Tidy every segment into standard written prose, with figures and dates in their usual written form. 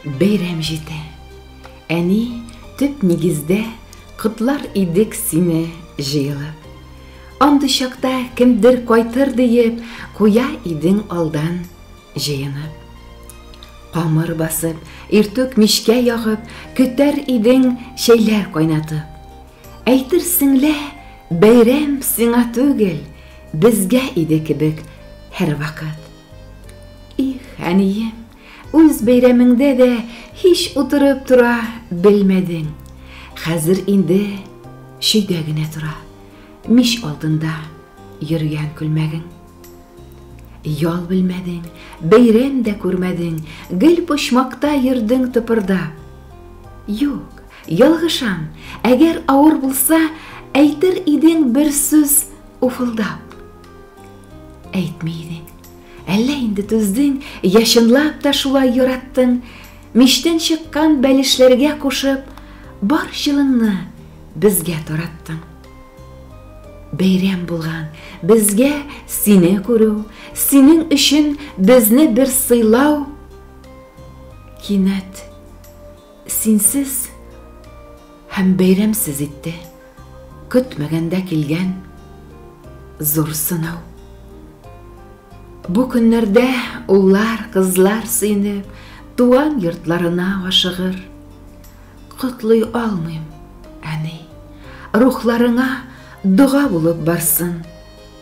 Бәйрәм җитә. Әни төп нигездә котлар идек сине җыелып. Анды чакта кемдер кайтыр диеп, куя идең алдан җыенып. Камыр басып, иртүк мичкә ягып, көтәр идең шәйләр кайнатып. Әйтерсеңлә, бәйрәм сиңа түгел, безгә иде кебек һәр вакыт. Их, әнием, үз бәйрәмеңдә дә һич утырып тора белмәдең. Хәзер инде шөйдә генә тора, мич алдында йөргән күлмәгең. Ял белмәдең, бәйрәм дә күрмәдең, гел почмакта йөрдең тыпырда. Юк, ялгышам, әгәр авыр булса, әйтер идең бер сүз уфылдап. Әйтми идең, әллә инде түздең, яшынлап та шулай яраттың, мичтән чыккан бәлешләргә кушып, бар җылыңны безгә тараттың. Бәйрәм булган, безгә сине күрү, синең өчен безне бер сыйлау. Кинәт синсез һәм бәйрәмсез итте, көтмәгәндә килгән зур сынау. Бу көннәрдә уллар, кызлар сөйнеп, туган йортларына ашыгыр. Котлый алмыйм, әни, рухларыңа дуга булып барсын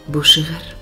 бу шигырь.